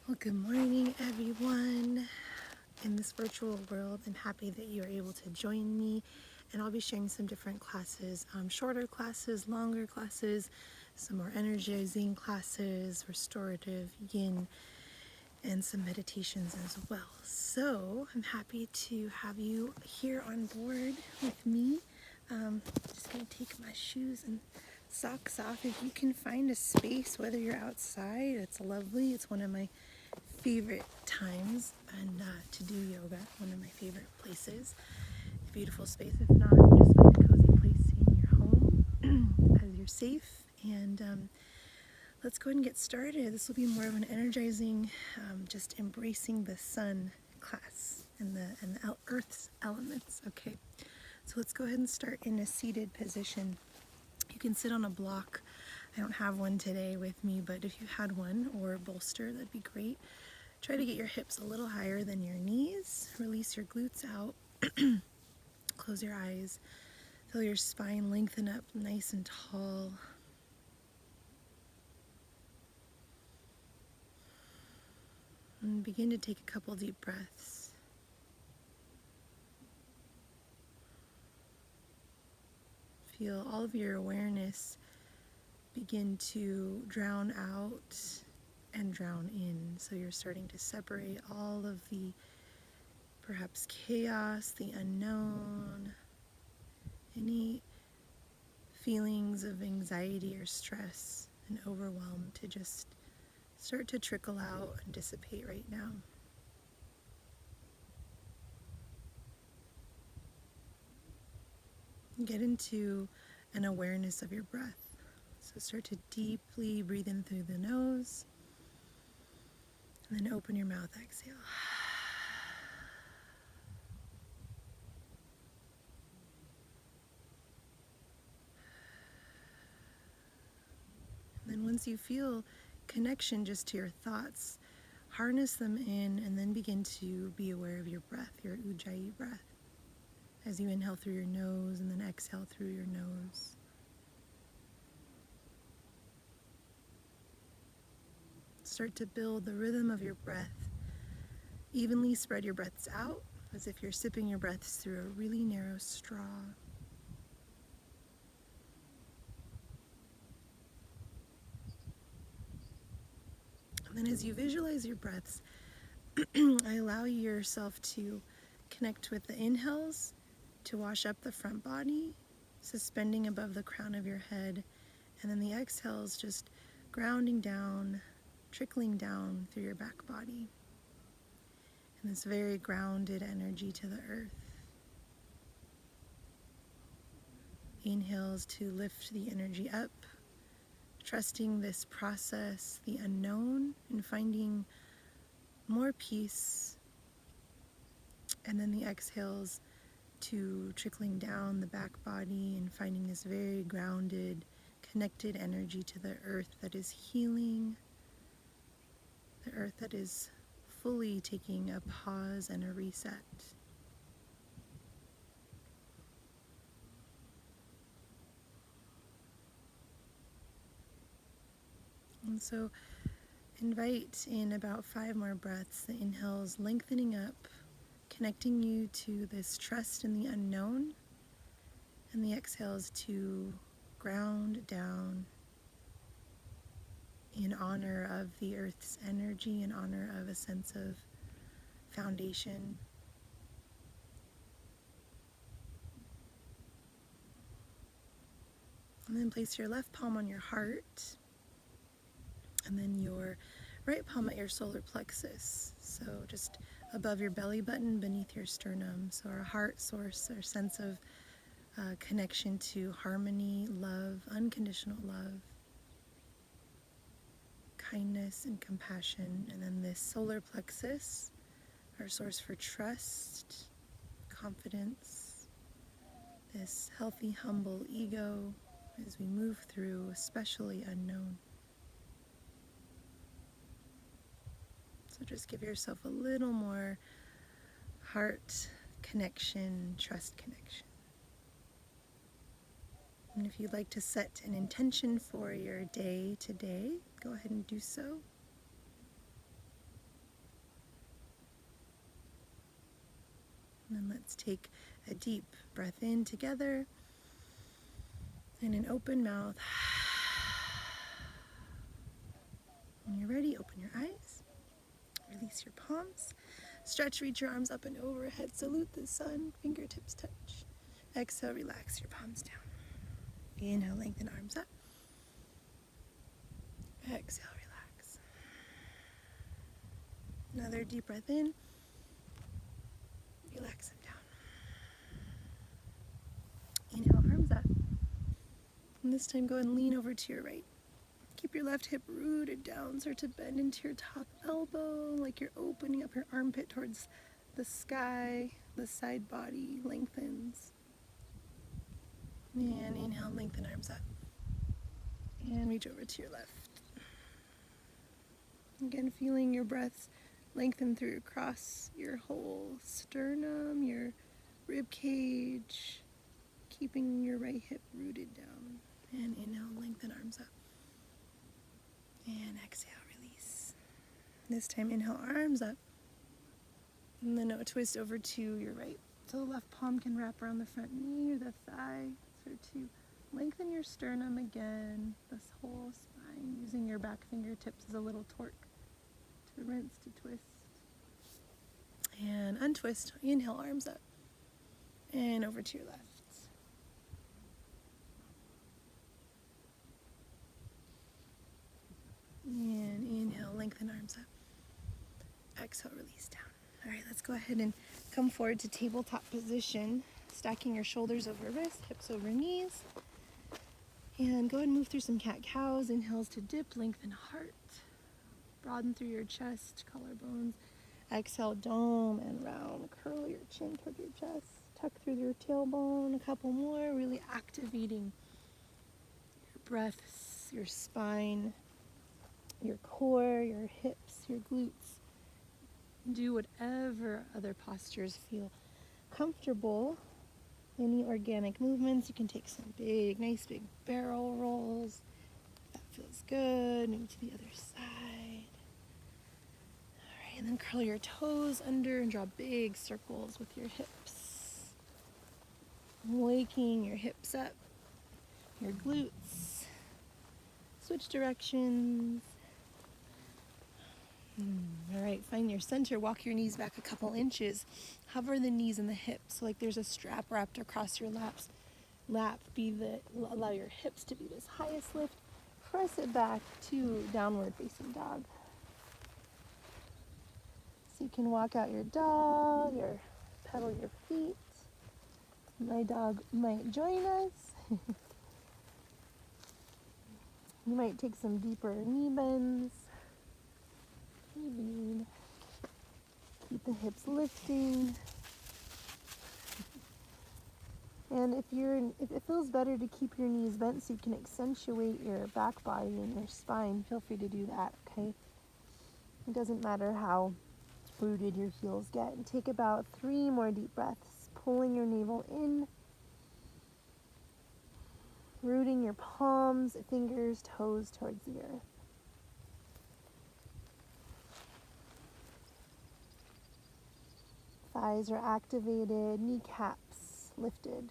Well, good morning, everyone. In this virtual world, I'm happy that you are able to join me, and I'll be sharing some different classes, shorter classes, longer classes, some more energizing classes, restorative, yin, and some meditations as well. So I'm happy to have you here on board with me. Just gonna take my shoes and socks off. If you can find a space, whether you're outside, it's lovely. It's one of my favorite times and to do yoga, one of my favorite places. Beautiful space. If not, just find a cozy place in your home as you're safe. And let's go ahead and get started. This will be more of an energizing, just embracing the sun class and the earth's elements. Okay, so let's go ahead and start in a seated position. You can sit on a block. I don't have one today with me, but if you had one or a bolster, that'd be great. Try to get your hips a little higher than your knees. Release your glutes out. Close your eyes. Feel your spine lengthen up nice and tall. And begin to take a couple deep breaths. Feel all of your awareness begin to drown out and drown in. So you're starting to separate all of the perhaps chaos, the unknown, any feelings of anxiety or stress and overwhelm to just start to trickle out and dissipate right now. Get into an awareness of your breath. So start to deeply breathe in through the nose and then open your mouth, exhale. And then once you feel connection just to your thoughts, harness them in and then begin to be aware of your breath, your Ujjayi breath, as you inhale through your nose and then exhale through your nose. Start to build the rhythm of your breath. Evenly spread your breaths out as if you're sipping your breaths through a really narrow straw. And then as you visualize your breaths, I allow yourself to connect with the inhales to wash up the front body, suspending above the crown of your head, and then the exhales just grounding down, trickling down through your back body. And this very grounded energy to the earth. Inhales to lift the energy up, trusting this process, the unknown, and finding more peace. And then the exhales to trickling down the back body and finding this very grounded, connected energy to the earth that is healing, the earth that is fully taking a pause and a reset. And so invite in about 5 more breaths, the inhales lengthening up, connecting you to this trust in the unknown, and the exhales to ground down in honor of the earth's energy, in honor of a sense of foundation. And then place your left palm on your heart, and then your right palm at your solar plexus. So just above your belly button, beneath your sternum. So our heart source, our sense of connection to harmony, love, unconditional love, kindness and compassion. And then this solar plexus, our source for trust, confidence, this healthy, humble ego as we move through especially unknown. So just give yourself a little more heart connection, trust connection. And if you'd like to set an intention for your day today, go ahead and do so. Let's take a deep breath in together and an open mouth. When you're ready, open your eyes. Release your palms. Stretch, reach your arms up and overhead. Salute the sun. Fingertips touch. Exhale, relax your palms down. Inhale, lengthen arms up. Exhale, relax. Another deep breath in. Relax them down. Inhale, arms up. And this time go and lean over to your right. Keep your left hip rooted down. Start to bend into your top elbow like you're opening up your armpit towards the sky. The side body lengthens. And inhale, lengthen arms up. And reach over to your left. Again, feeling your breaths lengthen through across your whole sternum, your rib cage, keeping your right hip rooted down. And inhale, lengthen arms up. And exhale, release. This time, inhale, arms up. And then a twist over to your right. So the left palm can wrap around the front knee or the thigh. Start to lengthen your sternum again, this whole spine, using your back fingertips as a little torque to rinse, to twist. And untwist. Inhale, arms up. And over to your left. And inhale, lengthen arms up. Exhale, release down. All right, let's go ahead and come forward to tabletop position, stacking your shoulders over wrists, hips over knees. And go ahead and move through some cat-cows. Inhales to dip, lengthen heart. Broaden through your chest, collarbones. Exhale, dome and round. Curl your chin toward your chest. Tuck through your tailbone. A couple more, really activating your breaths, your spine, your core, your hips, your glutes. Do whatever other postures feel comfortable. Any organic movements. You can take some nice big barrel rolls. That feels good. Maybe to the other side. All right, and then curl your toes under and draw big circles with your hips. Waking your hips up, your glutes. Switch directions. All right, find your center. Walk your knees back a couple inches. Hover the knees and the hips, so like there's a strap wrapped across your lap. Allow your hips to be this highest lift. Press it back to downward facing dog. So you can walk out your dog or pedal your feet. My dog might join us. You might take some deeper knee bends. Keep the hips lifting. And if it feels better to keep your knees bent so you can accentuate your back body and your spine, feel free to do that, okay? It doesn't matter how rooted your heels get. And take about 3 more deep breaths, pulling your navel in, rooting your palms, fingers, toes towards the earth. Thighs are activated, kneecaps lifted.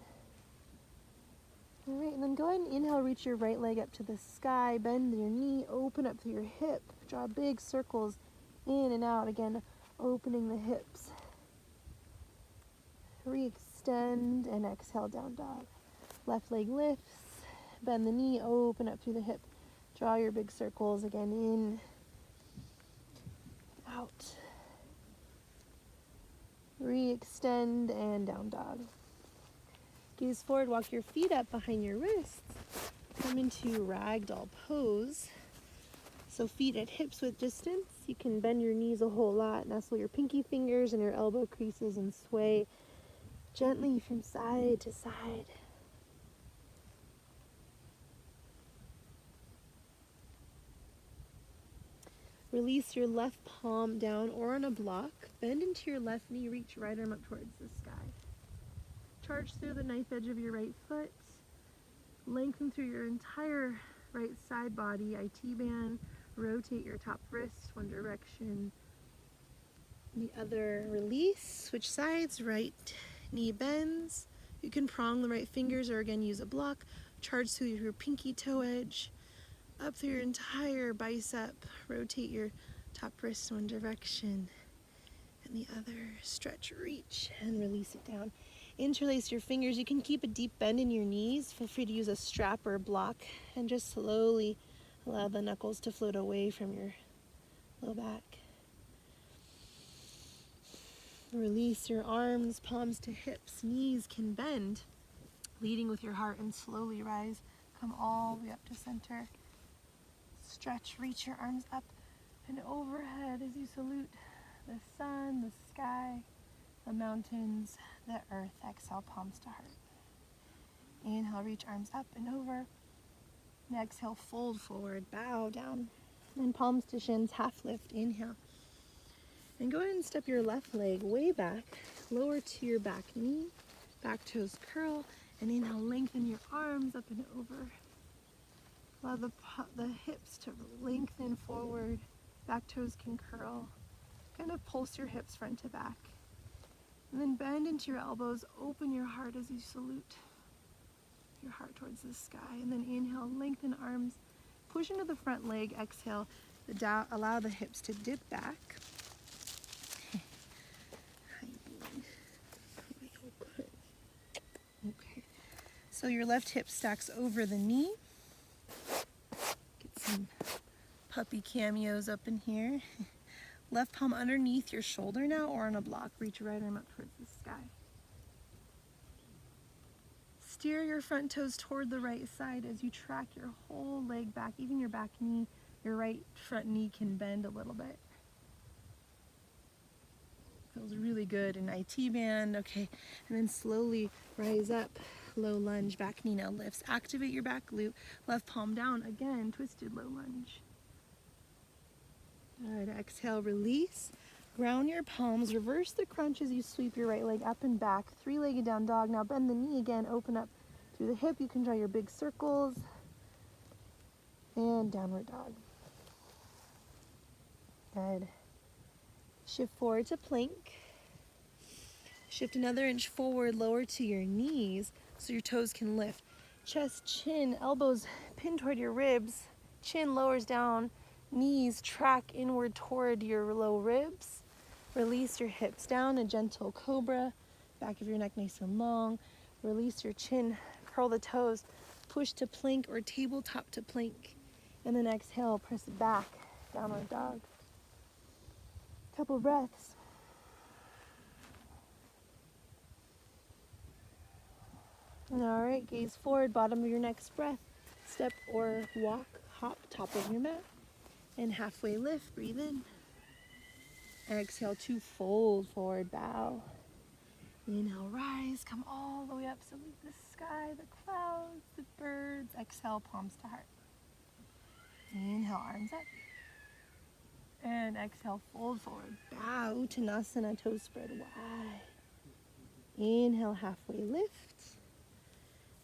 All right, and then go ahead and inhale, reach your right leg up to the sky, bend your knee, open up through your hip, draw big circles in and out, again, opening the hips. Re-extend and exhale, down dog. Left leg lifts, bend the knee, open up through the hip, draw your big circles, again, in, out. Re-extend and down dog. Gaze forward, walk your feet up behind your wrists. Come into Ragdoll Pose. So feet at hips width distance. You can bend your knees a whole lot, nestle your pinky fingers in your elbow creases and sway gently from side to side. Release your left palm down or on a block. Bend into your left knee, reach right arm up towards the sky. Charge through the knife edge of your right foot. Lengthen through your entire right side body. IT band. Rotate your top wrist one direction, the other. Release. Switch sides. Right knee bends. You can prong the right fingers or again use a block. Charge through your pinky toe edge, up through your entire bicep. Rotate your top wrist one direction and the other. Stretch, reach, and release it down. Interlace your fingers. You can keep a deep bend in your knees. Feel free to use a strap or a block and just slowly allow the knuckles to float away from your low back. Release your arms, palms to hips. Knees can bend, leading with your heart, and slowly rise. Come all the way up to center. Stretch, reach your arms up and overhead as you salute the sun, the sky, the mountains, the earth. Exhale, palms to heart. Inhale, reach arms up and over. And exhale, fold forward, bow down. And palms to shins, half lift. Inhale. And go ahead and step your left leg way back, lower to your back knee, back toes curl, and inhale, lengthen your arms up and over. Allow the hips to lengthen forward, back toes can curl. Kind of pulse your hips front to back. And then bend into your elbows, open your heart as you salute your heart towards the sky. And then inhale, lengthen arms, push into the front leg, exhale, allow the hips to dip back. Okay, so your left hip stacks over the knee. Get some puppy cameos up in here. Left palm underneath your shoulder now or on a block. Reach your right arm up towards the sky. Steer your front toes toward the right side as you track your whole leg back, even your back knee. Your right front knee can bend a little bit. Feels really good in IT band. Okay, and then slowly rise up. Low lunge, back knee now lifts. Activate your back glute. Left palm down. Again, twisted low lunge. Good. Exhale, release. Ground your palms. Reverse the crunch as you sweep your right leg up and back. Three-legged down dog. Now bend the knee again. Open up through the hip. You can draw your big circles. And downward dog. Good. Shift forward to plank. Shift another inch forward, lower to your knees so your toes can lift. Chest, chin, elbows pin toward your ribs. Chin lowers down. Knees track inward toward your low ribs. Release your hips down, a gentle cobra. Back of your neck nice and long. Release your chin, curl the toes. Push to plank or tabletop to plank. And then exhale, press back, downward dog. Couple breaths. All right, gaze forward, bottom of your next breath. Step or walk, hop, top of your mat. And halfway lift, breathe in. Exhale to fold forward, bow. Inhale, rise, come all the way up. Salute the sky, the clouds, the birds. Exhale, palms to heart. Inhale, arms up. And exhale, fold forward. Bow, Uttanasana, toes spread wide. Inhale, halfway lift.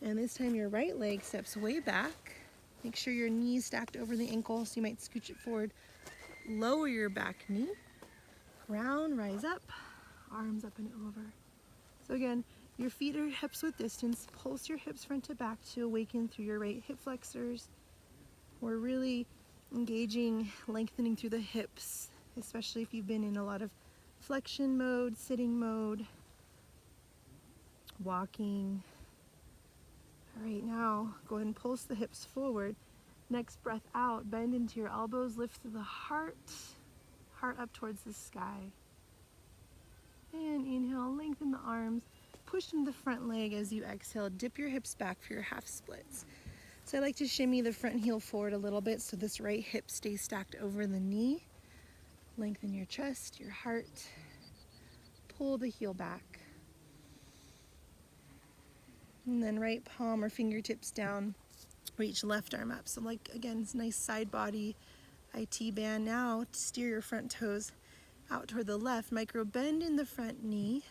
And this time your right leg steps way back. Make sure your knees stacked over the ankle, so you might scooch it forward. Lower your back knee. Round, rise up. Arms up and over. So again, your feet are hips width distance. Pulse your hips front to back to awaken through your right hip flexors. We're really engaging, lengthening through the hips, especially if you've been in a lot of flexion mode, sitting mode, walking. All right, now go ahead and pulse the hips forward. Next breath out, bend into your elbows, lift through the heart, heart up towards the sky. And inhale, lengthen the arms, push into the front leg as you exhale. Dip your hips back for your half splits. So I like to shimmy the front heel forward a little bit so this right hip stays stacked over the knee. Lengthen your chest, your heart. Pull the heel back. And then right palm or fingertips down. Reach left arm up. So like, again, nice side body IT band. Now steer your front toes out toward the left. Micro bend in the front knee.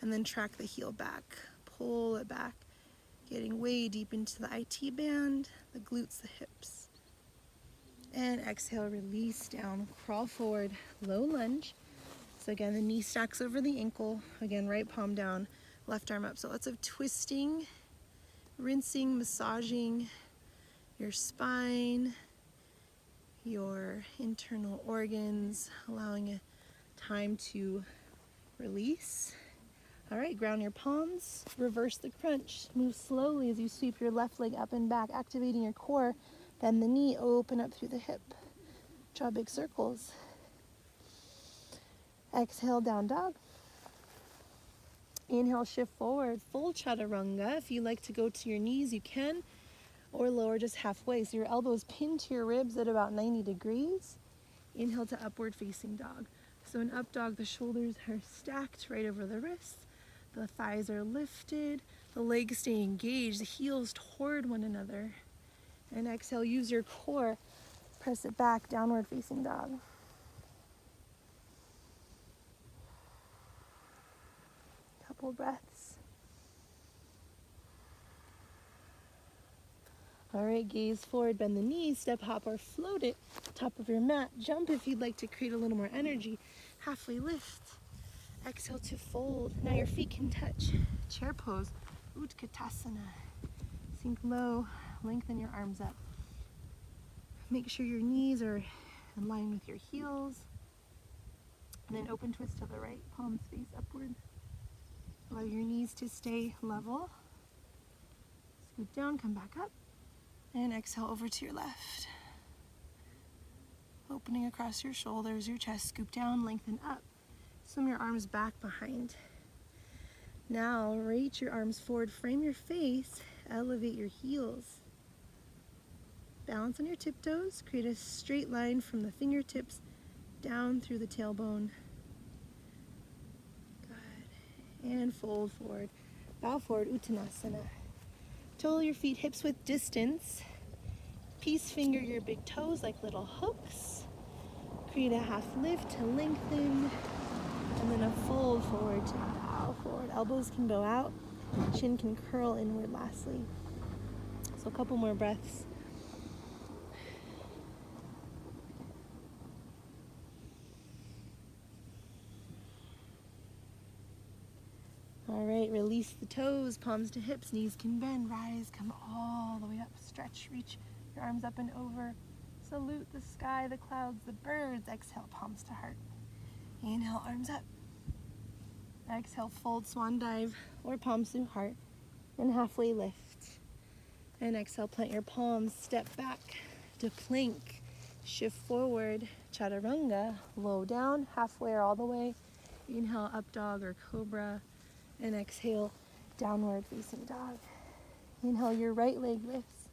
And then track the heel back. Pull it back. Getting way deep into the IT band, the glutes, the hips. And exhale, release down, crawl forward, low lunge. So again, the knee stacks over the ankle. Again, right palm down. left arm up. So lots of twisting, rinsing, massaging your spine, your internal organs, allowing a time to release. All right, ground your palms, reverse the crunch. Move slowly as you sweep your left leg up and back, activating your core. Bend the knee, open up through the hip. Draw big circles. Exhale, down dog. Inhale, shift forward, full chaturanga. If you like to go to your knees, you can, or lower just halfway. So your elbows pinned to your ribs at about 90 degrees. Inhale to upward facing dog. So in up dog, the shoulders are stacked right over the wrists. The thighs are lifted, the legs stay engaged, the heels toward one another. And exhale, use your core, press it back, downward facing dog. Couple breaths. All right, gaze forward, bend the knees, step, hop, or float it. Top of your mat, jump if you'd like to create a little more energy. Halfway lift. Exhale to fold. Now your feet can touch. Chair pose, Uttanasana. Sink low, lengthen your arms up. Make sure your knees are in line with your heels. And then open twist to the right, palms face upward. Allow your knees to stay level. Scoot down, come back up. And exhale over to your left. Opening across your shoulders, your chest, scoop down, lengthen up. Swim your arms back behind. Now reach your arms forward, frame your face, elevate your heels. Balance on your tiptoes, create a straight line from the fingertips down through the tailbone. Good. And fold forward. Bow forward, Uttanasana. Toe your feet hips width distance. Peace finger your big toes like little hooks. Create a half lift to lengthen. And then a fold forward to bow forward. Elbows can go out. Chin can curl inward lastly. So a couple more breaths. All right, release the toes, palms to hips, knees can bend, rise, come all the way up, stretch, reach your arms up and over. Salute the sky, the clouds, the birds. Exhale, palms to heart. Inhale, arms up. Exhale, fold, swan dive, or palms to heart. And halfway lift. And exhale, plant your palms, step back to plank. Shift forward, chaturanga, low down, halfway or all the way. Inhale, up dog or cobra. And exhale, downward facing dog. Inhale, your right leg lifts.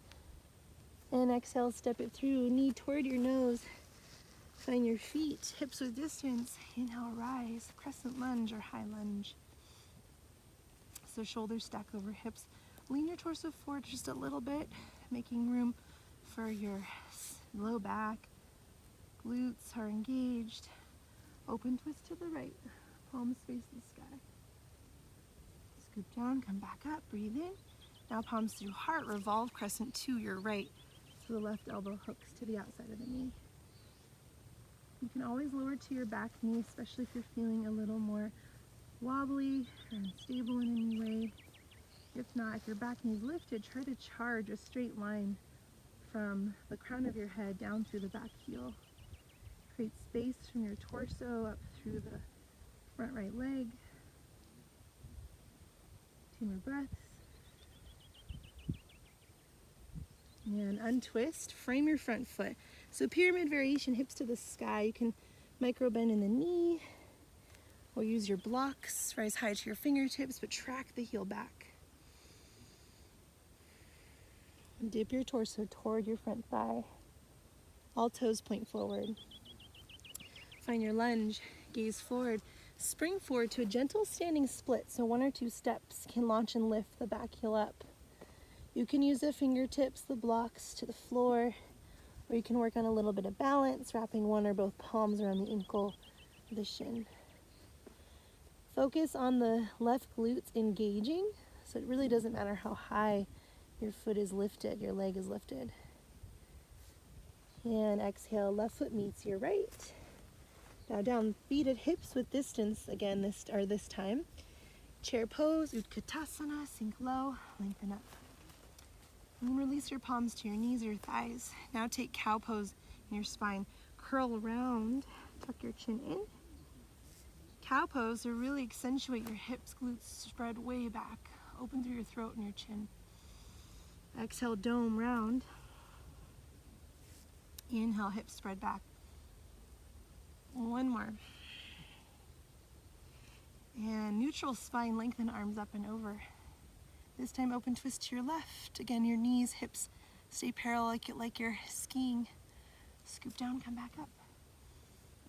And exhale, step it through, knee toward your nose. Find your feet, hips with distance. Inhale, rise, crescent lunge or high lunge. So shoulders stack over hips. Lean your torso forward just a little bit, making room for your low back. Glutes are engaged. Open twist to the right. Palms face the sky. Scoop down, come back up, breathe in. Now palms through heart, revolve crescent to your right. So the left elbow hooks to the outside of the knee. You can always lower to your back knee, especially if you're feeling a little more wobbly or unstable in any way. If not, if your back knee is lifted, try to charge a straight line from the crown of your head down through the back heel. Create space from your torso up through the front right leg. 2 more breaths. And untwist, frame your front foot. So pyramid variation, hips to the sky. You can micro bend in the knee or use your blocks, rise high to your fingertips, but track the heel back. And dip your torso toward your front thigh. All toes point forward. Find your lunge, gaze forward. Spring forward to a gentle standing split, so 1 or 2 steps can launch and lift the back heel up. You can use the fingertips, the blocks to the floor, or you can work on a little bit of balance, wrapping 1 or both palms around the ankle or the shin. Focus on the left glutes engaging, so it really doesn't matter how high your foot is lifted, your leg is lifted. And exhale, left foot meets your right. Bow down, feet at hips with distance again this time. Chair pose, Uttanasana, sink low, lengthen up. And release your palms to your knees or your thighs. Now take cow pose in your spine. Curl around, tuck your chin in. Cow pose to really accentuate your hips, glutes spread way back. Open through your throat and your chin. Exhale, dome round. Inhale, hips spread back. One more. And neutral spine, lengthen arms up and over. This time open twist to your left. Again, your knees, hips stay parallel like you're skiing. Scoop down, come back up.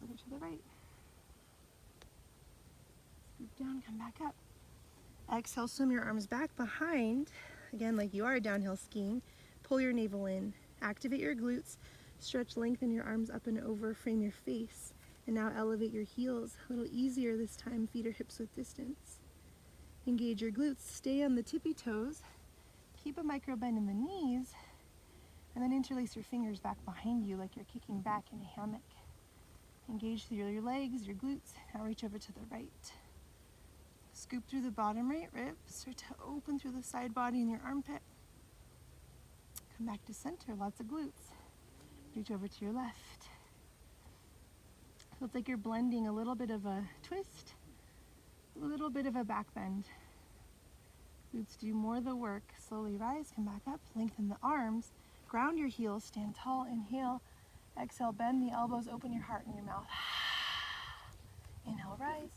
Over to the right. Scoop down, come back up. Exhale, swim your arms back behind. Again, like you are downhill skiing. Pull your navel in. Activate your glutes. Stretch, lengthen your arms up and over. Frame your face. And now elevate your heels. A little easier this time. Feet or hips with distance. Engage your glutes. Stay on the tippy toes. Keep a micro bend in the knees. And then interlace your fingers back behind you like you're kicking back in a hammock. Engage through your legs, your glutes. Now reach over to the right. Scoop through the bottom right rib. Start to open through the side body in your armpit. Come back to center, lots of glutes. Reach over to your left. Feels like you're blending a little bit of a twist, a little bit of a back bend. Glutes do more of the work. Slowly rise, come back up, lengthen the arms, ground your heels, stand tall, inhale. Exhale, bend the elbows, open your heart and your mouth. Inhale, rise.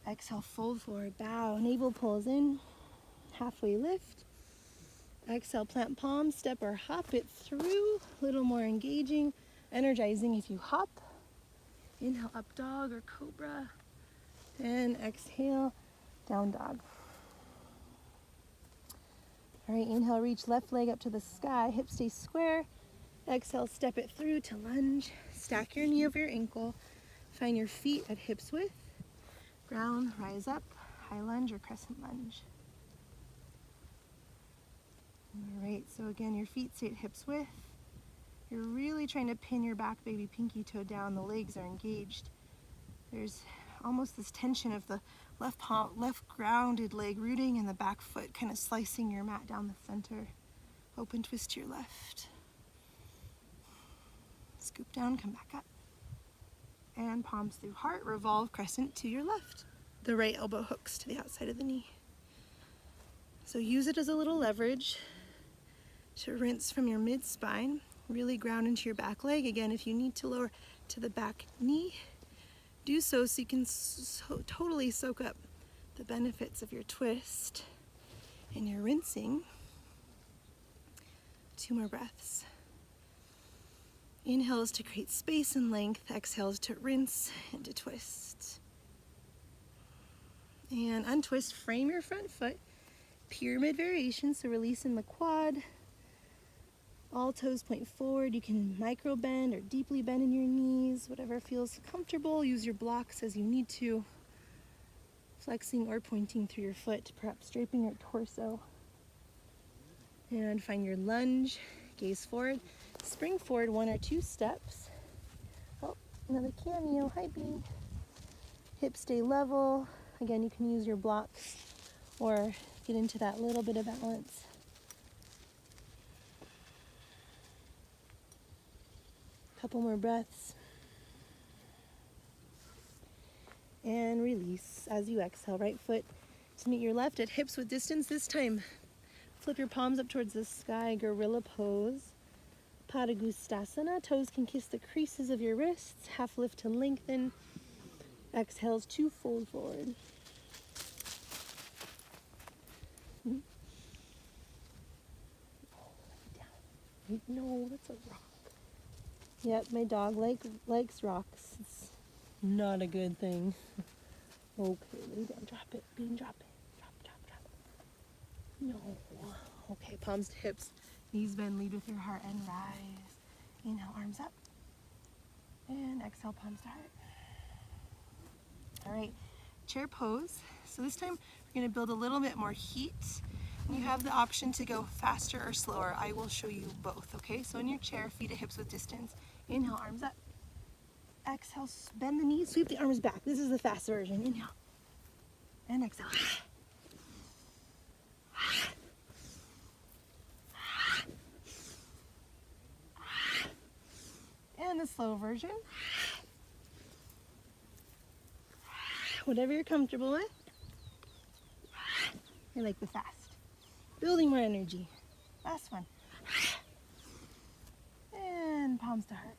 Exhale, fold forward, bow, navel pulls in, halfway lift. Exhale, plant palms, step or hop it through, a little more engaging, energizing if you hop. Inhale, up dog or cobra, and exhale, down dog. All right, inhale, reach left leg up to the sky, hips stay square. Exhale, step it through to lunge. Stack your knee over your ankle. Find your feet at hips width. Ground, rise up, high lunge or crescent lunge. All right, so again, your feet stay at hips width. You're really trying to pin your back baby pinky toe down. The legs are engaged. There's almost this tension of the left palm, left grounded leg rooting and the back foot kind of slicing your mat down the center. Open twist to your left. Scoop down, come back up. And palms through heart, revolve crescent to your left. The right elbow hooks to the outside of the knee. So use it as a little leverage to rinse from your mid-spine. Really ground into your back leg. Again, if you need to lower to the back knee, do so you can totally soak up the benefits of your twist and your rinsing. 2 more breaths. Inhales to create space and length. Exhales to rinse and to twist. And untwist, frame your front foot. Pyramid variation, so release in the quad. All toes point forward. You can micro bend or deeply bend in your knees, whatever feels comfortable. Use your blocks as you need to. Flexing or pointing through your foot, perhaps draping your torso. And find your lunge. Gaze forward. Spring forward 1 or 2 steps. Oh, another cameo. Hi, Bee. Hips stay level. Again, you can use your blocks or get into that little bit of balance. Couple more breaths. And release as you exhale. Right foot to meet your left at hips with distance. This time, flip your palms up towards the sky, gorilla pose. Padagustasana, toes can kiss the creases of your wrists. Half lift to lengthen. Exhales to fold forward. No, that's a rock. Yep, my dog likes rocks. It's not a good thing. Okay, lay down, drop it, Bean, drop it. Drop. No. Okay, palms to hips. Knees bend, lead with your heart and rise. Inhale, arms up. And exhale, palms to heart. All right, chair pose. So this time we're gonna build a little bit more heat. You have the option to go faster or slower. I will show you both, okay? So in your chair, feet at hips with distance. Inhale, arms up. Exhale, bend the knees, sweep the arms back. This is the fast version. Inhale. And exhale. And the slow version. Whatever you're comfortable with. I like the fast. Building more energy. Last one. And palms to heart.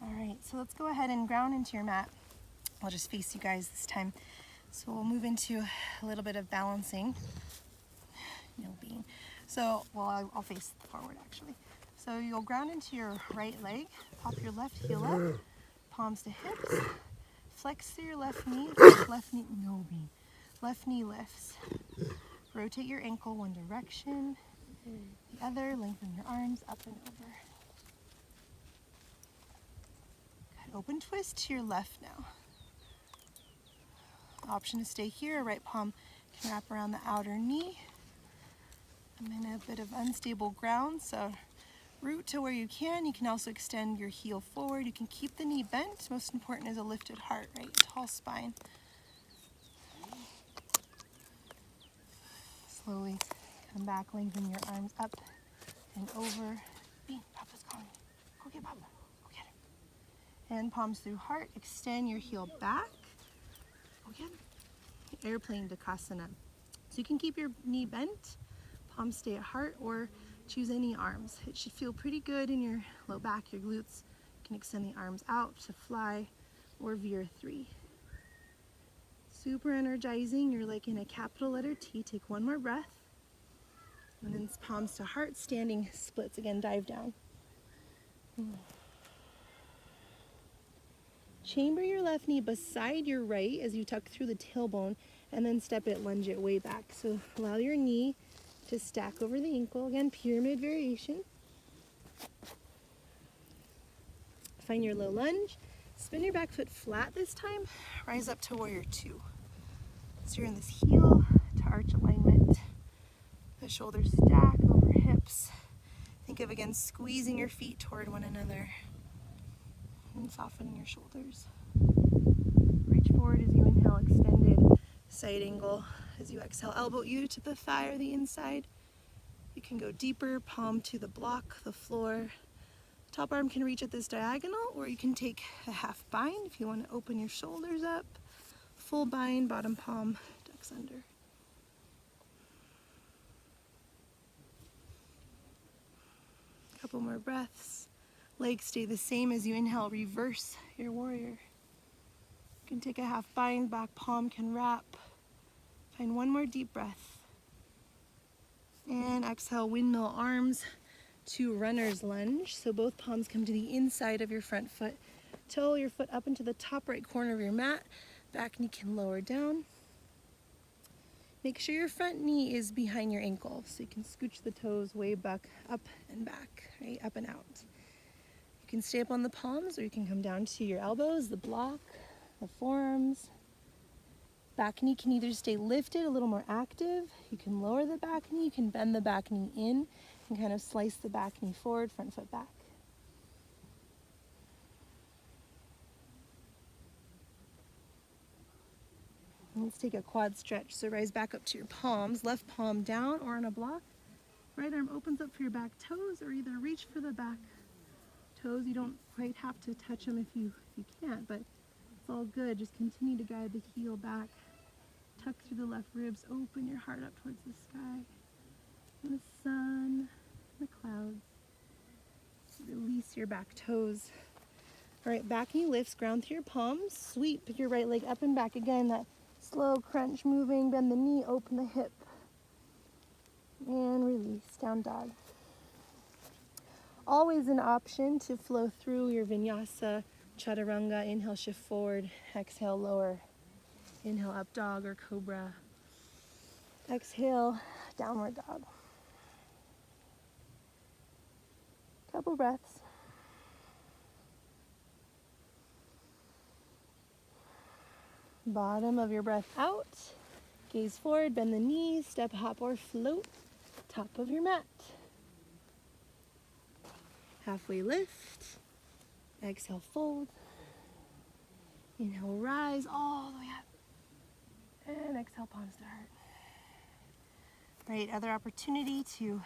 All right, so let's go ahead and ground into your mat. I'll just face you guys this time. So we'll move into a little bit of balancing. No being. So, well, I'll face forward actually. So you'll ground into your right leg, pop your left heel up, palms to hips, flex through your left knee, no being. Left knee lifts. Rotate your ankle one direction, the other, lengthen your arms up and over. Good. Open twist to your left now. Option to stay here, right palm can wrap around the outer knee. I'm in a bit of unstable ground, so root to where you can. You can also extend your heel forward. You can keep the knee bent. Most important is a lifted heart, right? Tall spine. Slowly come back, lengthen your arms up and over. Bean, Papa's calling. Go get Papa. Go get him. And palms through heart. Extend your heel back. Go get him. Airplane Uttanasana. So you can keep your knee bent, palms stay at heart, or choose any arms. It should feel pretty good in your low back, your glutes. You can extend the arms out to fly or veer 3. Super energizing. You're like in a capital letter T. Take one more breath. And then palms to heart, standing splits. Again, dive down. Chamber your left knee beside your right as you tuck through the tailbone, and then step it, lunge it way back. So allow your knee to stack over the ankle. Again, pyramid variation. Find your low lunge. Spin your back foot flat this time. Rise up to warrior 2. So you're in this heel to arch alignment. The shoulders stack over hips. Think of, again, squeezing your feet toward one another and softening your shoulders. Reach forward as you inhale, extended side angle. As you exhale, elbow either to the thigh or the inside. You can go deeper, palm to the block, the floor. Top arm can reach at this diagonal, or you can take a half bind if you want to open your shoulders up. Full bind, bottom palm, ducks under. Couple more breaths. Legs stay the same as you inhale, reverse your warrior. You can take a half bind, back palm can wrap. Find one more deep breath. And exhale, windmill arms to runner's lunge. So both palms come to the inside of your front foot. Toe your foot up into the top right corner of your mat. Back knee can lower down. Make sure your front knee is behind your ankle, so you can scooch the toes way back, up and back, right? Up and out. You can stay up on the palms, or you can come down to your elbows, the block, the forearms. Back knee can either stay lifted, a little more active. You can lower the back knee, you can bend the back knee in, and kind of slice the back knee forward, front foot back. Let's take a quad stretch. So rise back up to your palms, left palm down or on a block. Right arm opens up for your back toes, or either reach for the back toes. You don't quite have to touch them if you can't, but it's all good. Just continue to guide the heel back. Tuck through the left ribs. Open your heart up towards the sky and the sun, and the clouds. Release your back toes. All right, back knee lifts, ground through your palms. Sweep your right leg up and back. Again, that slow crunch moving, bend the knee, open the hip. And release, down dog. Always an option to flow through your vinyasa, chaturanga. Inhale, shift forward. Exhale, lower. Inhale, up dog or cobra. Exhale, downward dog. Couple breaths. Bottom of your breath out. Gaze forward, bend the knees, step, hop, or float. Top of your mat. Halfway lift. Exhale, fold. Inhale, rise all the way up. And exhale, palms to heart. Right, other opportunity to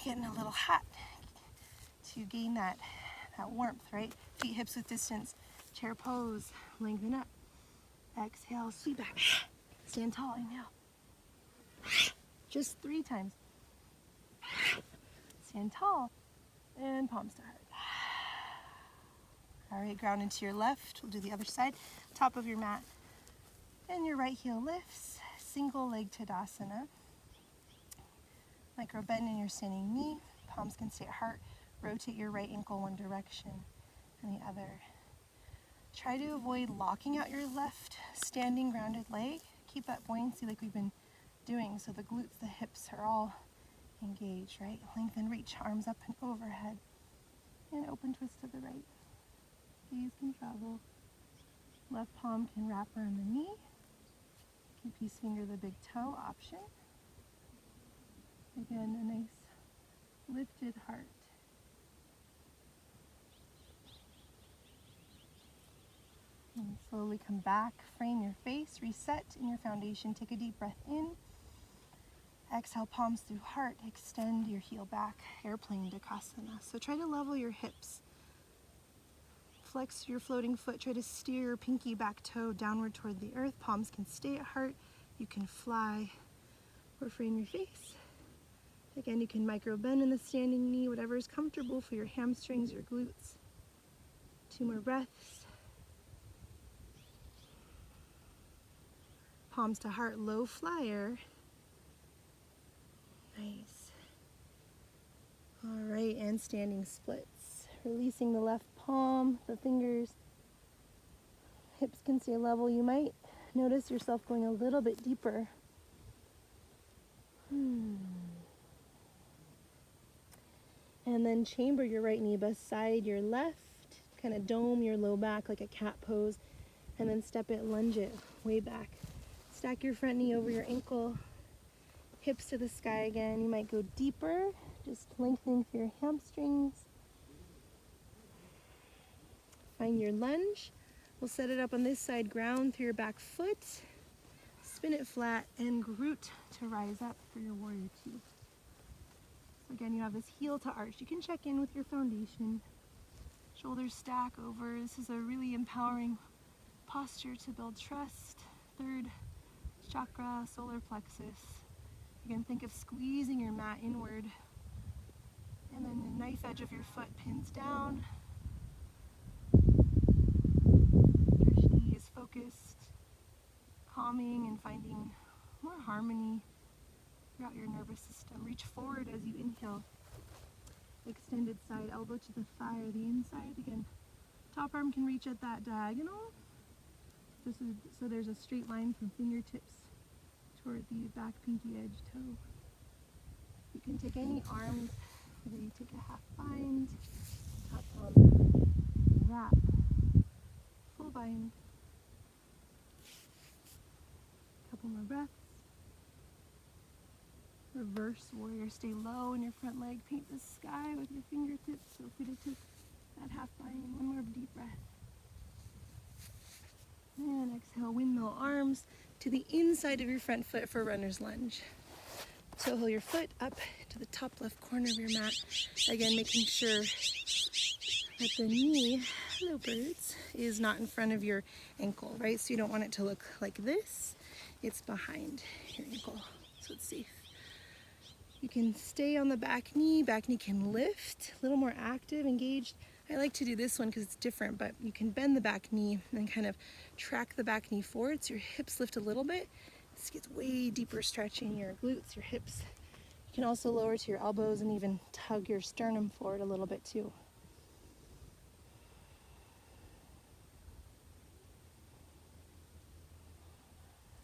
getting a little hot to gain that warmth, right? Feet hips width distance, chair pose, lengthen up. Exhale, sweep back. Stand tall, inhale. Just 3 times. Stand tall and palms to heart. All right, ground into your left. We'll do the other side. Top of your mat. And your right heel lifts. Single leg Tadasana. Micro bend in your standing knee. Palms can stay at heart. Rotate your right ankle one direction and the other. Try to avoid locking out your left standing grounded leg. Keep that buoyancy like we've been doing so the glutes, the hips are all engaged, right? Lengthen, reach, arms up and overhead. And open twist to the right. Gaze can travel. Left palm can wrap around the knee. Keep peace finger the big toe option. Again, a nice lifted heart. And slowly come back, frame your face, reset in your foundation. Take a deep breath in. Exhale, palms through heart. Extend your heel back, airplane Uttanasana. So try to level your hips. Flex your floating foot. Try to steer your pinky back toe downward toward the earth. Palms can stay at heart. You can fly or frame your face. Again, you can micro bend in the standing knee, whatever is comfortable for your hamstrings, your glutes. 2 more breaths. Palms to heart, low flyer. Nice. All right, and standing splits. Releasing the left palm, the fingers. Hips can stay level. You might notice yourself going a little bit deeper. And then chamber your right knee beside your left. Kind of dome your low back like a cat pose. And then step it, lunge it way back. Stack your front knee over your ankle. Hips to the sky again. You might go deeper, just lengthening through your hamstrings. Find your lunge. We'll set it up on this side, ground through your back foot. Spin it flat and root to rise up for your warrior 2. So again, you have this heel to arch. You can check in with your foundation. Shoulders stack over. This is a really empowering posture to build trust. 3rd chakra, solar plexus. Again, think of squeezing your mat inward. And then the knife edge of your foot pins down. Your knee is focused, calming and finding more harmony throughout your nervous system. Reach forward as you inhale. Extended side elbow to the thigh or the inside. Again, top arm can reach at that diagonal. So there's a straight line from fingertips toward the back pinky edge toe. You can take any arms, whether you take a half bind, half palm, wrap, full bind. Couple more breaths. Reverse warrior, stay low in your front leg. Paint the sky with your fingertips. So fingertips, that half bind. 1 more deep breath. And exhale, windmill arms to the inside of your front foot for runner's lunge. Toe heel your foot up to the top left corner of your mat. Again, making sure that the knee, hello birds, is not in front of your ankle, right? So you don't want it to look like this. It's behind your ankle, so it's safe. You can stay on the back knee. Back knee can lift, a little more active, engaged. I like to do this one because it's different, but you can bend the back knee and kind of track the back knee forward so your hips lift a little bit. This gets way deeper, stretching your glutes, your hips. You can also lower to your elbows and even tug your sternum forward a little bit too.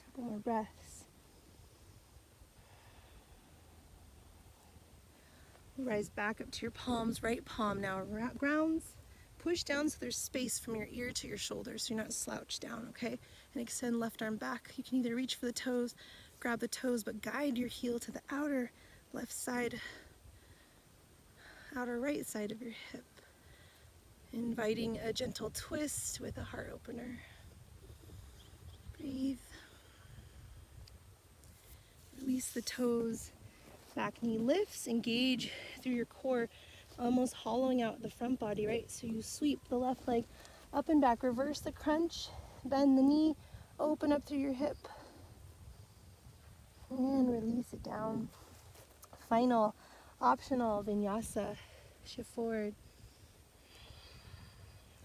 Couple more breaths. Rise back up to your palms, right palm now grounds. Push down so there's space from your ear to your shoulder so you're not slouched down, okay? And extend left arm back. You can either reach for the toes, grab the toes, but guide your heel to the outer left side, outer right side of your hip. Inviting a gentle twist with a heart opener. Breathe. Release the toes. Back knee lifts. Engage through your core, almost hollowing out the front body, right? So you sweep the left leg up and back. Reverse the crunch. Bend the knee. Open up through your hip. And release it down. Final optional vinyasa. Shift forward.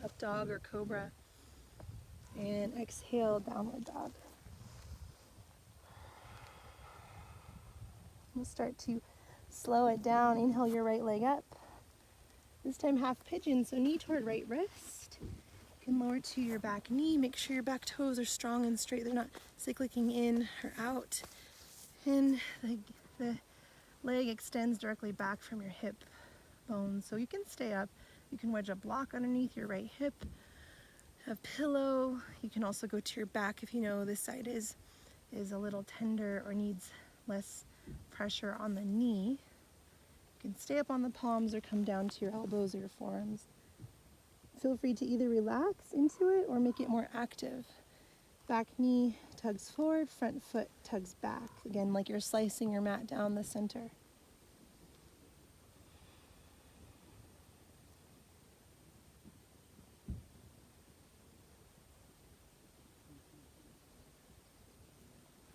Up dog or cobra. And exhale, downward dog. We'll start to slow it down. Inhale your right leg up. This time half pigeon, so knee toward right wrist. You can lower to your back knee. Make sure your back toes are strong and straight. They're not cyclicking in or out. And the leg extends directly back from your hip bone. So you can stay up. You can wedge a block underneath your right hip. A pillow. You can also go to your back if you know this side is a little tender or needs less pressure on the knee. You can stay up on the palms or come down to your elbows or your forearms. Feel free to either relax into it or make it more active. Back knee tugs forward, front foot tugs back. Again, like you're slicing your mat down the center.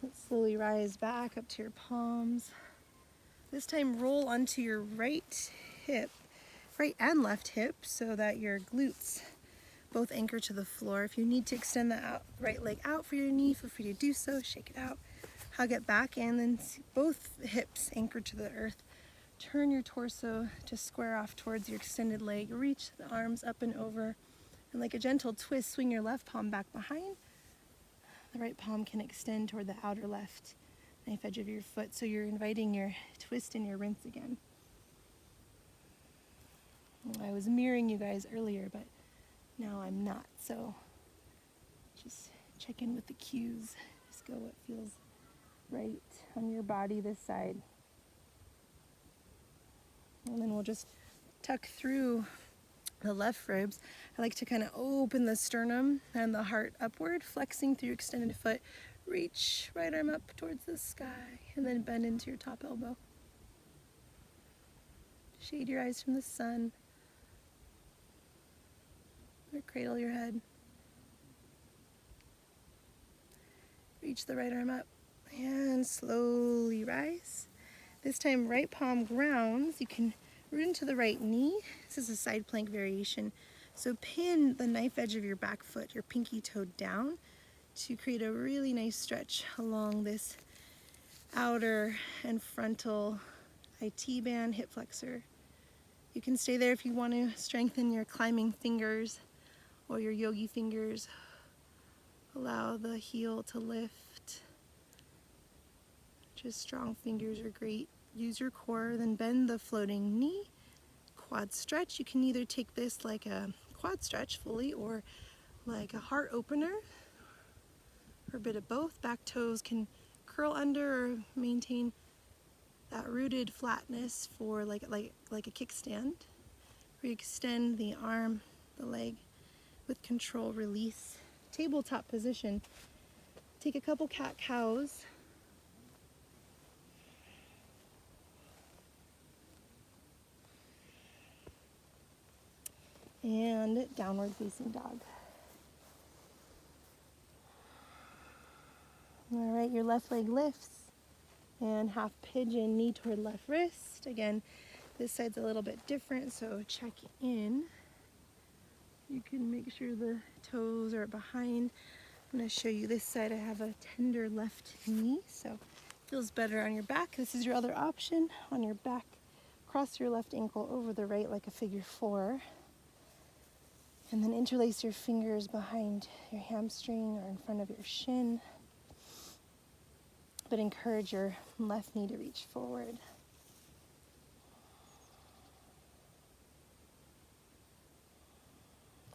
Let's slowly rise back up to your palms. This time roll onto your right hip, right and left hip, so that your glutes both anchor to the floor. If you need to extend the right leg out for your knee, feel free to do so. Shake it out. Hug it back, and then both hips anchor to the earth. Turn your torso to square off towards your extended leg. Reach the arms up and over. And like a gentle twist, swing your left palm back behind. The right palm can extend toward the outer left knife edge of your foot. So you're inviting your twist and your rinse again. I was mirroring you guys earlier, but now I'm not. So just check in with the cues. Just go what feels right on your body this side. And then we'll just tuck through the left ribs. I like to kind of open the sternum and the heart upward, flexing through your extended foot. Reach right arm up towards the sky, and then bend into your top elbow. Shade your eyes from the sun, or cradle your head. Reach the right arm up, and slowly rise. This time, right palm grounds. You can root into the right knee. This is a side plank variation. So pin the knife edge of your back foot, your pinky toe down, to create a really nice stretch along this outer and frontal IT band, hip flexor. You can stay there if you want to strengthen your climbing fingers or your yogi fingers. Allow the heel to lift. Just strong fingers are great. Use your core, then bend the floating knee. Quad stretch. You can either take this like a quad stretch fully or like a heart opener, or a bit of both. Back toes can curl under or maintain that rooted flatness for like a kickstand. We extend the arm, the leg with control, release. Tabletop position. Take a couple cat-cows. And downward facing dog. All right, your left leg lifts, and half pigeon, knee toward left wrist. Again, this side's a little bit different, so check in. You can make sure the toes are behind. I'm going to show you this side. I have a tender left knee, so it feels better on your back. This is your other option. On your back, cross your left ankle over the right like a figure four. And then interlace your fingers behind your hamstring or in front of your shin. But encourage your left knee to reach forward.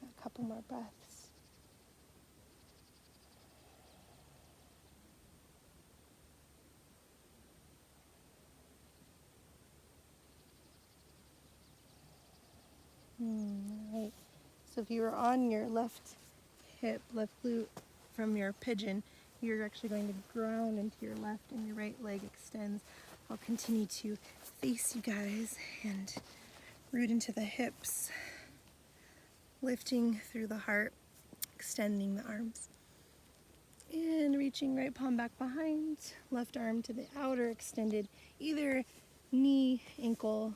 A couple more breaths. Right. So if you were on your left hip, left glute, from your pigeon, you're actually going to ground into your left and your right leg extends. I'll continue to face you guys and root into the hips, lifting through the heart, extending the arms. And reaching right palm back behind, left arm to the outer extended, either knee, ankle,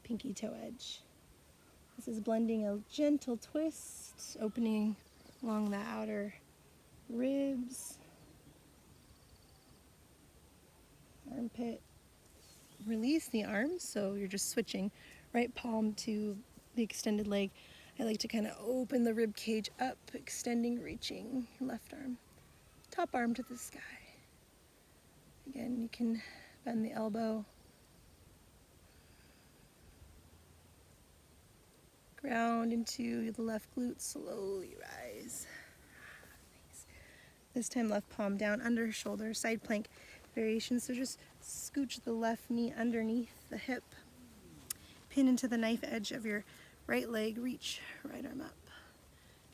pinky toe edge. This is blending a gentle twist, opening along the outer ribs, armpit. Release the arms, so you're just switching right palm to the extended leg. I like to kind of open the rib cage up, extending, reaching left arm. Top arm to the sky. Again, you can bend the elbow. Ground into the left glute, slowly rise. Nice. This time left palm down under shoulder, side plank variation. So just scooch the left knee underneath the hip. Pin into the knife edge of your right leg, reach right arm up.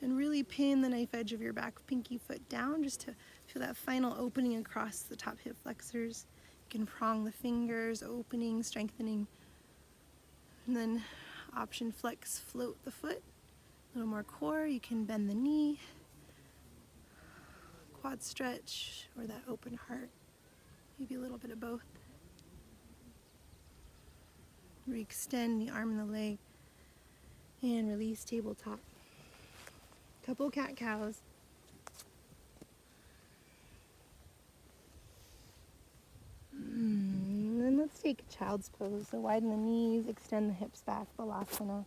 And really pin the knife edge of your back pinky foot down just to feel that final opening across the top hip flexors. You can prong the fingers, opening, strengthening. And then option flex, float the foot. A little more core, you can bend the knee, quad stretch, or that open heart. Maybe a little bit of both. Re-extend the arm and the leg. And release tabletop. Couple cat-cows. And then let's take a child's pose. So widen the knees, extend the hips back, Balasana.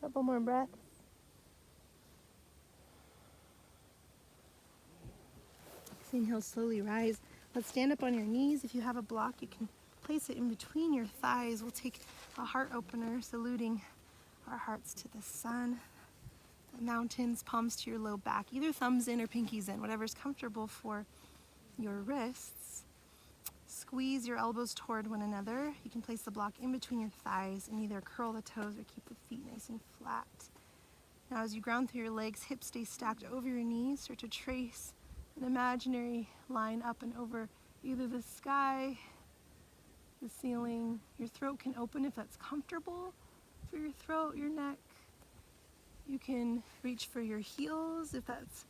Couple more breaths. Exhale, slowly rise. Let's stand up on your knees. If you have a block, you can place it in between your thighs. We'll take a heart opener, saluting our hearts to the sun. The mountains, palms to your low back, either thumbs in or pinkies in, whatever's comfortable for your wrists. Squeeze your elbows toward one another. You can place the block in between your thighs and either curl the toes or keep the feet nice and flat. Now as you ground through your legs, hips stay stacked over your knees. Start to trace an imaginary line up and over either the sky, the ceiling. Your throat can open if that's comfortable for your throat, your neck. You can reach for your heels if that's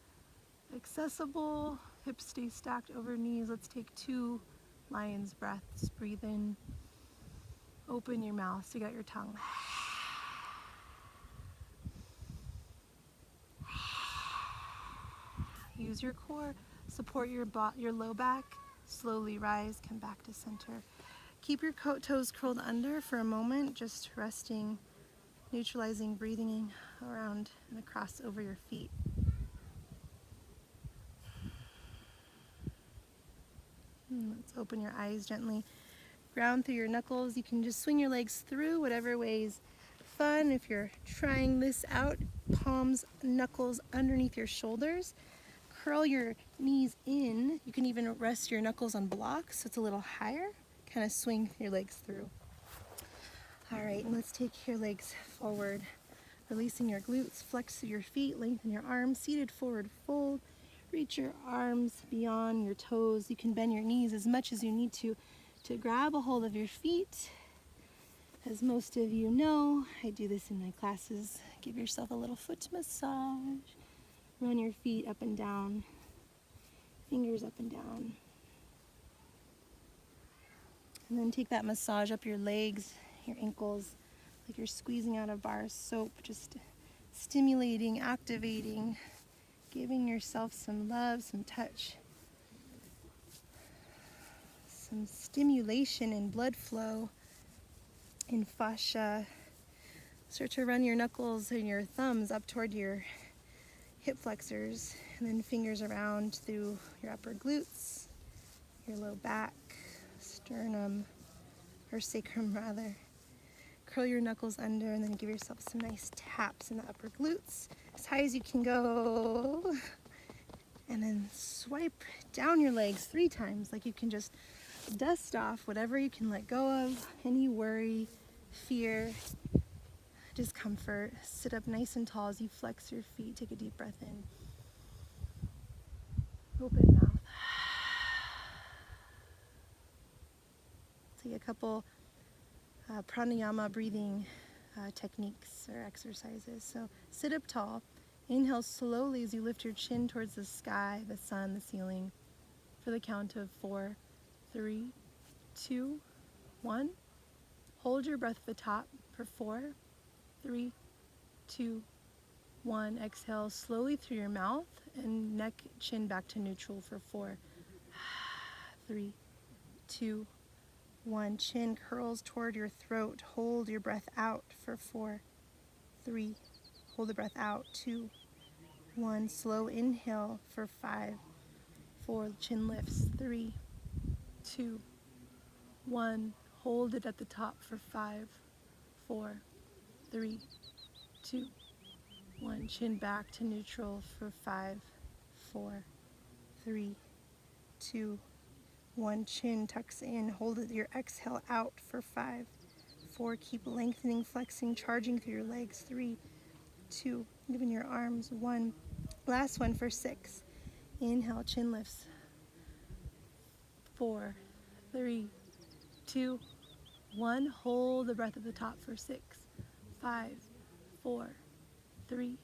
accessible. Hips stay stacked over knees. Let's take 2 lion's breaths. Breathe in. Open your mouth. Stick out your tongue. Use your core. Support your low back. Slowly rise. Come back to center. Keep your toes curled under for a moment, just resting, neutralizing, breathing around and across over your feet. Let's open your eyes gently. Ground through your knuckles. You can just swing your legs through, whatever way's fun. If you're trying this out, palms, knuckles underneath your shoulders. Curl your knees in. You can even rest your knuckles on blocks so it's a little higher. Kind of swing your legs through. All right, and let's take your legs forward. Releasing your glutes, flex through your feet, lengthen your arms, seated forward fold. Reach your arms beyond your toes. You can bend your knees as much as you need to grab a hold of your feet. As most of you know, I do this in my classes. Give yourself a little foot massage. Run your feet up and down, fingers up and down. And then take that massage up your legs, your ankles, like you're squeezing out a bar of soap, just stimulating, activating, giving yourself some love, some touch, some stimulation in blood flow, in fascia. Start to run your knuckles and your thumbs up toward your hip flexors, and then fingers around through your upper glutes, your low back, sternum, or sacrum rather. Curl your knuckles under and then give yourself some nice taps in the upper glutes, as high as you can go. And then swipe down your legs 3 times, like you can just dust off whatever you can let go of, any worry, fear, discomfort. Sit up nice and tall as you flex your feet. Take a deep breath in. Open mouth. Take a couple pranayama breathing techniques or exercises. So sit up tall. Inhale slowly as you lift your chin towards the sky, the sun, the ceiling, for the count of 4, 3, 2, 1. Hold your breath at the top for 4, 3, 2, 1. Exhale slowly through your mouth and neck, chin back to neutral for 4, 3, 2, 1. Chin curls toward your throat. Hold your breath out for 4, 3. Hold the breath out. 2, 1. Slow inhale for 5, 4. Chin lifts. 3, 2, 1. Hold it at the top for 5, 4, 3, 2, 1. Chin back to neutral for 5, 4, 3, 2, 1. Chin tucks in. Hold your exhale out for 5, 4. Keep lengthening, flexing, charging through your legs. 3, 2. Even your arms. 1. Last one for 6. Inhale, chin lifts. 4, 3, 2, 1. Hold the breath at the top for 6, 5, 4, 3,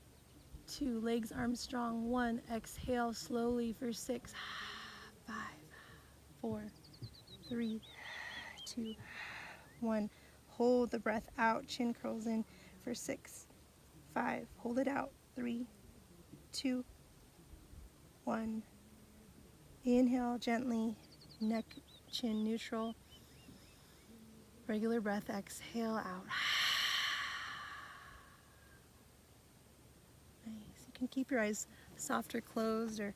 2. Legs, arms strong. 1. Exhale slowly for 6, 5, 4, 3, 2, 1. Hold the breath out. Chin curls in for 6, 5. Hold it out. 3, 2, 1. Inhale gently. Neck, chin neutral. Regular breath. Exhale out. Nice. You can keep your eyes soft or closed, or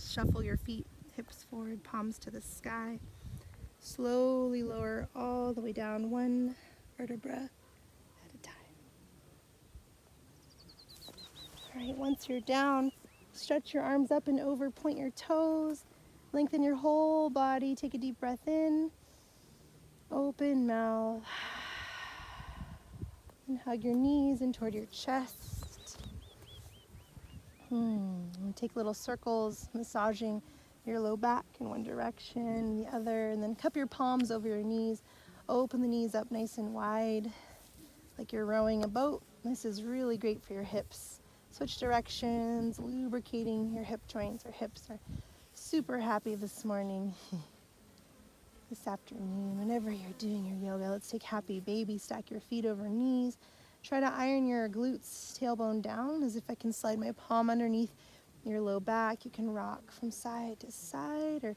shuffle your feet, hips forward, palms to the sky. Slowly lower all the way down, one vertebra at a time. All right, once you're down, stretch your arms up and over, point your toes, lengthen your whole body. Take a deep breath in, open mouth, and hug your knees in toward your chest. And take little circles, massaging your low back in one direction, the other, and then cup your palms over your knees. Open the knees up nice and wide, like you're rowing a boat. This is really great for your hips. Switch directions, lubricating your hip joints. Our hips are super happy this morning, this afternoon. Whenever you're doing your yoga, let's take happy baby. Stack your feet over knees. Try to iron your glutes, tailbone down, as if I can slide my palm underneath your low back. You can rock from side to side, or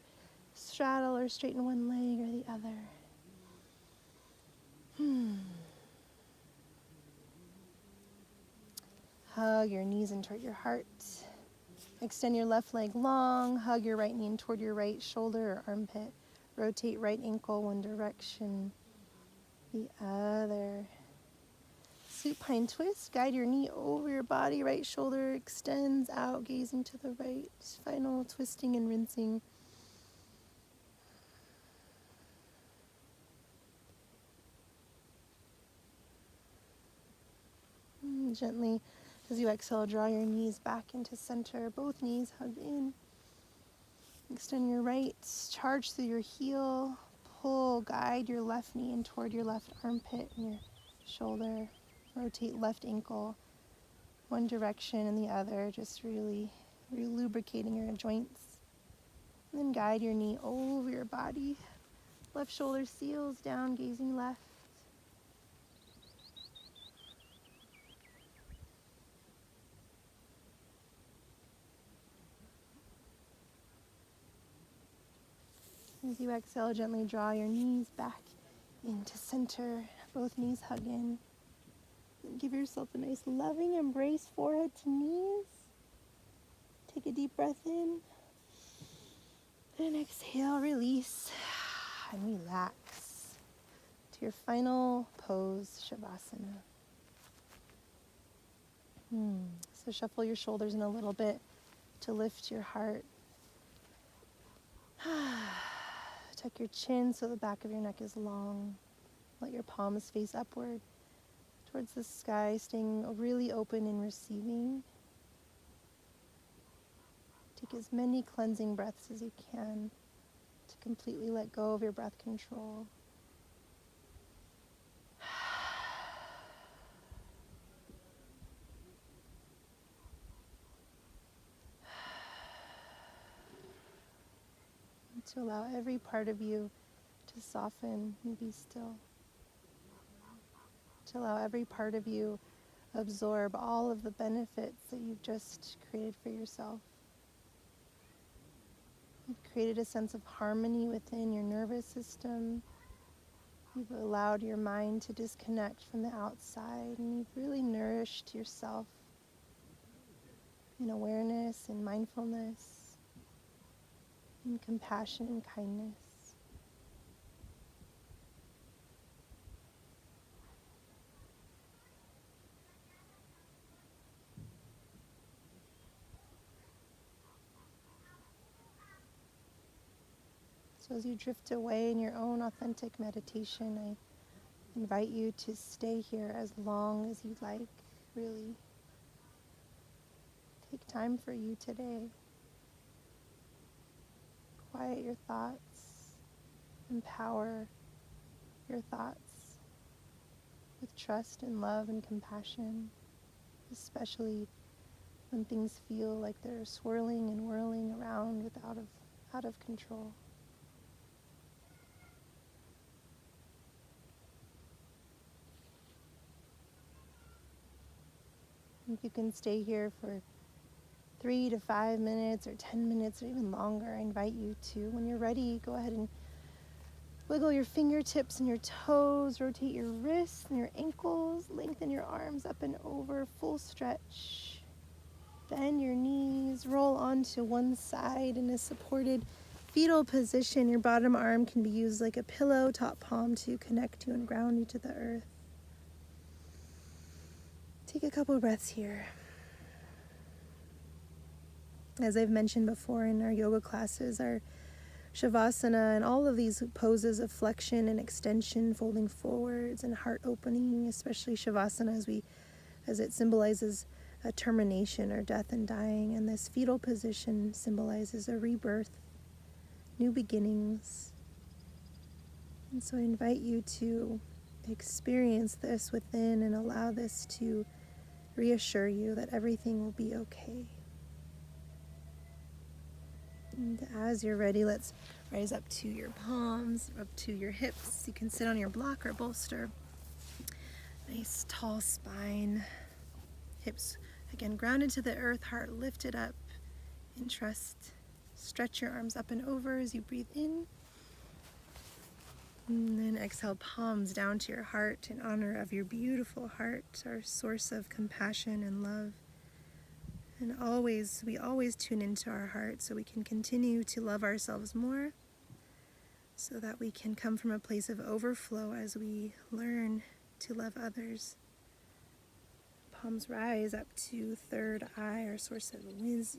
straddle or straighten one leg or the other. Hug your knees in toward your heart. Extend your left leg long. Hug your right knee in toward your right shoulder or armpit. Rotate right ankle one direction, the other. Supine twist. Guide your knee over your body. Right shoulder extends out, gazing to the right. Final twisting and rinsing. Gently, as you exhale, draw your knees back into center. Both knees hug in. Extend your right. Charge through your heel. Pull, guide your left knee in toward your left armpit and your shoulder. Rotate left ankle one direction and the other, just really lubricating your joints. And then guide your knee over your body. Left shoulder seals down, gazing left. As you exhale, gently draw your knees back into center. Both knees hug in. Give yourself a nice loving embrace, forehead to knees. Take a deep breath in. And exhale, release, and relax to your final pose, Shavasana. So shuffle your shoulders in a little bit to lift your heart. Tuck your chin so the back of your neck is long. Let your palms face upward towards the sky, staying really open and receiving. Take as many cleansing breaths as you can to completely let go of your breath control. To allow every part of you to soften and be still. To allow every part of you absorb all of the benefits that you've just created for yourself. You've created a sense of harmony within your nervous system. You've allowed your mind to disconnect from the outside, and you've really nourished yourself in awareness and mindfulness, in compassion and kindness. So as you drift away in your own authentic meditation, I invite you to stay here as long as you'd like, really. Take time for you today. Quiet your thoughts. Empower your thoughts with trust and love and compassion, especially when things feel like they're swirling and whirling around out of control. If you can stay here for 3 to 5 minutes or 10 minutes or even longer, I invite you to, when you're ready, go ahead and wiggle your fingertips and your toes, rotate your wrists and your ankles, lengthen your arms up and over, full stretch. Bend your knees, roll onto one side in a supported fetal position. Your bottom arm can be used like a pillow, top palm to connect you and ground you to the earth. Take a couple breaths here. As I've mentioned before in our yoga classes, our Shavasana and all of these poses of flexion and extension, folding forwards and heart opening, especially Shavasana as it symbolizes a termination or death and dying, and this fetal position symbolizes a rebirth, new beginnings. And so I invite you to experience this within and allow this to reassure you that everything will be okay. And as you're ready, let's rise up to your palms, up to your hips. You can sit on your block or bolster. Nice tall spine. Hips, again, grounded to the earth, heart lifted up in trust. Stretch your arms up and over as you breathe in. And then exhale, palms down to your heart in honor of your beautiful heart, our source of compassion and love. And we always tune into our heart so we can continue to love ourselves more, so that we can come from a place of overflow as we learn to love others. Palms rise up to third eye, our source of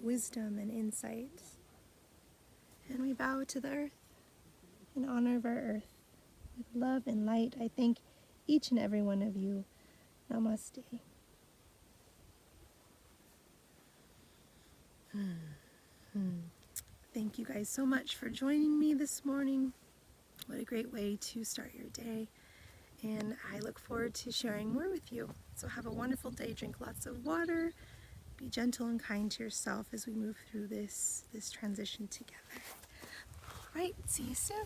wisdom and insight. And we bow to the earth in honor of our earth. With love and light, I thank each and every one of you. Namaste. Thank you guys so much for joining me this morning. What a great way to start your day. And I look forward to sharing more with you. So have a wonderful day. Drink lots of water. Be gentle and kind to yourself as we move through this transition together. All right, see you soon.